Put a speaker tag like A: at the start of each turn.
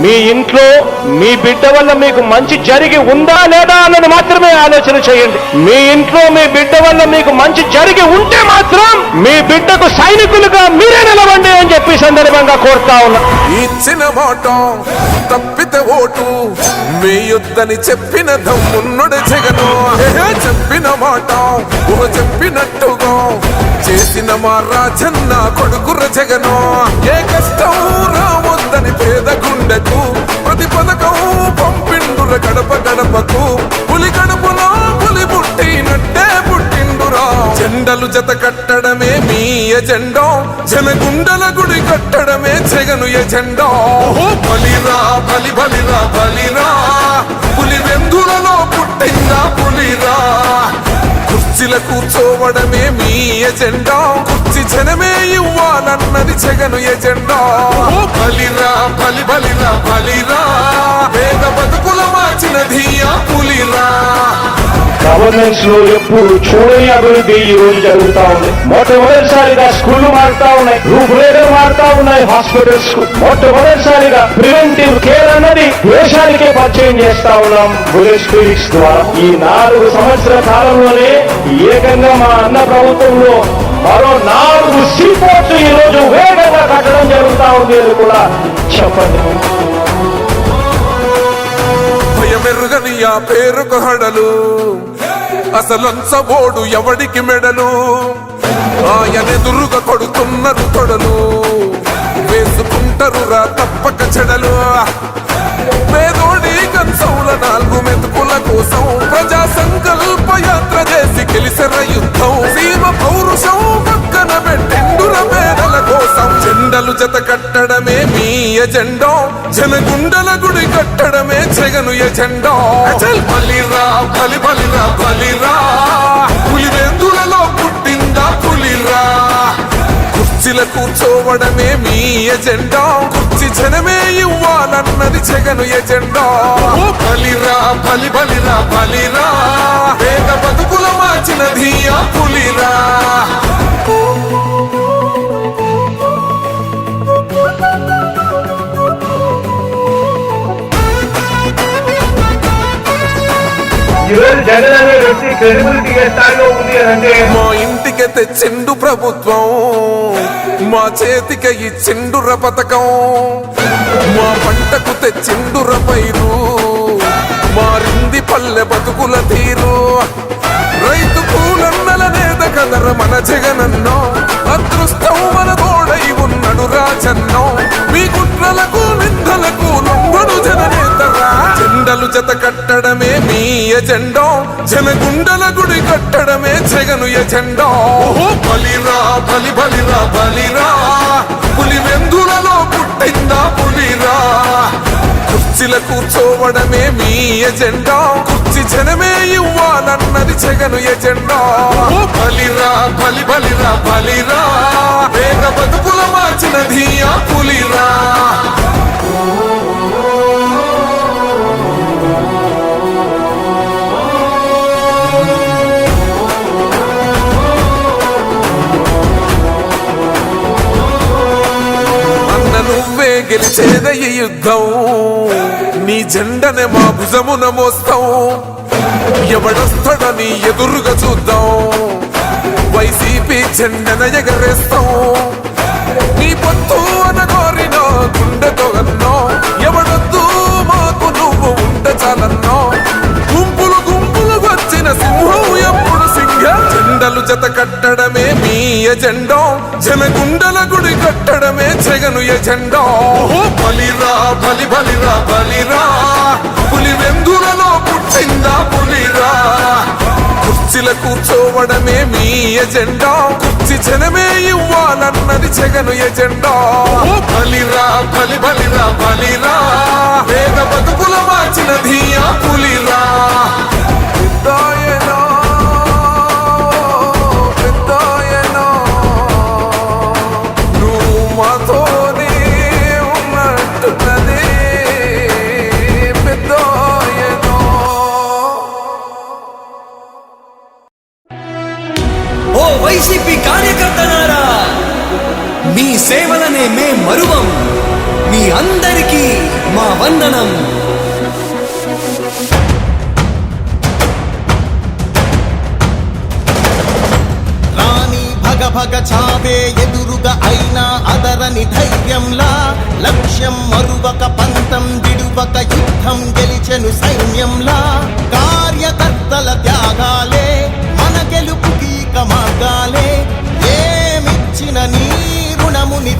A: మీ ఇంట్లో మీ బిడ్డ వల్ల మీకు మంచి జరిగి ఉందా లేదా అన్నది మాత్రమే ఆలోచన చేయండి. మీ ఇంట్లో మీ బిడ్డ వల్ల మీకు మంచి జరిగి ఉంటే మాత్రం మీ బిడ్డకు సైనికులుగా మీరే నిలవండి అని చెప్పి సందర్భంగా కోరుతా ఉన్నా.
B: ఇచ్చిన మాట తప్పితే ఓటు వేయొద్దని చెప్పిన దమ్మున్నడు జగను. చెప్పిన మాట చెప్పినట్టుగా చేసిన మా రాజన్న కొడుకుర జగను. ఏ కష్టం రావద్దని పేద గుండెకు ప్రతి పథకం పంపిండుర గడప గడపకు. పులి గడపలో పులి పుట్టినట్టే పుట్టిండురా. జెండలు జత కట్టడమే మీ ఎజెండా, జనగుండల గుడి కట్టడమే జగను ఎజెండా. బలిరా బలి బలిరా బలిరా, పులి వెందులలో పుట్టిందా పులిరా. కుర్చీల కూర్చోవడమే మీ ఎజెండా, కుర్చీ జనమే ఇవ్వాలన్నది జగను ఎజెండా. బలిరా బలి బలిరా బలిరా, పేద బతుకుల మార్చినది ఆ పులిరా.
A: గవర్నెన్స్ లో ఎప్పుడు చూడని అభివృద్ధి ఈ రోజు జరుగుతా ఉంది. మొట్టమొదటిసారిగా స్కూళ్లు మారుతా ఉన్నాయి, రూపురేఖలు మారుతా ఉన్నాయి. హాస్పిటల్స్ కు మొట్టమొదటిసారిగా ప్రివెంటివ్ కేర్ అన్నది దేశానికే పరిచయం చేస్తా ఉన్నాం బుల్లెట్ క్లినిక్స్ ద్వారా. ఈ 4 సంవత్సరాల కాలంలోనే ఏకంగా మా అన్న ప్రభుత్వంలో మరో 4 సీపోర్ట్స్ ఈ రోజు వేగంగా కట్టడం జరుగుతా ఉంది అని కూడా చెప్పండి.
B: భయమెరుగని ఆ పేరుకు హడలు, అసలంచబోడు ఎవడికి మెడలు. ఆయనెదురుగా కొడుతున్నారు తొడలు, వేసుకుంటారు రా తప్పక చెడలు. పేదోడి కంచంల 4 మెతుకుల కోసం ప్రజా సంకల్ప యాత్ర చేసి గెలిసెర యుద్ధం. సీమ పౌరుషం పక్కన పెట్టిండుర పేదల కోసం. జెండలు జత కట్టడమే మీ ఎజెండా, జనగుండల గుడి కట్టడమే జగను ఎజెండా. బలిరా బలి బలిరా బలిరా, పులివెందులలో పుట్టిందా పులిరా. కుర్చీల కూర్చోవడమే మీ ఎజెండా, కుర్చీ జనమే ఇవ్వాలన్నది జగను ఎజెండా. బలిరా బలి బలిరా బలిరా, పేద బతుకుల మార్చినది ఆ పులిరా.
A: జగన్ అనే వ్యక్తి క్రెడిబిలిటీ ఏ స్థాయిలో ఉంది అంటే
B: మా ఇంటికి తెచ్చిండు ప్రభుత్వం, మా చేతికి ఇచ్చిండుర పథకం. మా పంటకు తెచ్చిండుర పైరు, మారింది పల్లె బతుకుల తీరు. రైతు పూలన్నల నేత కదర మన జగనన్నో, అదృష్టం మన తోడై ఉన్నడు రాజన్నో. మీ కుట్రలకు నిందలకు లొంగడు జననేతరా. జెండలు జత కట్టడమే మీ ఎజెండా, జనగుండల గుడి కట్టడమే జగను ఎజెండా. బలిరా బలి బలిరా బలిరా, పులి వెందులలో పుట్టిందా పులిరా. కుర్చీల కూర్చోవడమే మీ ఎజెండా, కుర్చీ జనమే ఇవ్వాలన్నది జగను ఎజెండా. బలిరా బలి బలిరా బలిరా, పేద బతుకుల మార్చినది ఆ పులిరా. నువ్వే గెలిచేద ఈ యుద్ధం, నీ జెండనే మా భుజమున మోస్తాం. ఎవడొస్తాడని ఎదురుగా చూద్దాం, వైసీపీ జెండన ఎగరేస్తాం. నీ పొత్తు అనగోరిన గుండెతో అన్నో, ఎవడొద్దు మాకు నువ్వు ఉంటే చాలన్నో. గుంపులు గుంపులు వచ్చిన సింహం ఎప్పుడు సింహ. జెండలు జత కట్టడమే మీ ఎజెండా, జనగుండల గుడి కట్టడమే జగను ఎజెండా. బలిరా బలి బలిరా బలిరా, పులి వెందులలో పుట్టిందా పులిరా. కుర్చీల కూర్చోవడమే మీ ఎజెండా, కుర్చీ జనమే ఇవ్వాలన్నది జగను ఎజెండా. బలిరా బలి బలిరా బలిరా, పేద బతుకుల మార్చినది ఆ పులిరా.
C: వైసీపీ కార్యకర్తలారా, మీ సేవలనే మే మరువం. మీ మీ అందరికీ మా వందనం.
D: రాణి భగ భగ చావే ఎదురుగా అయినా అదరని ధైర్యంలా, లక్ష్యం మరువక పంతం విడువక యుద్ధం గెలిచెను సైన్యంలా. కార్యకర్తల త్యాగాలే మన గెలుపుకి మార్గాలే, ఏమిచ్చిన నీ రుణముని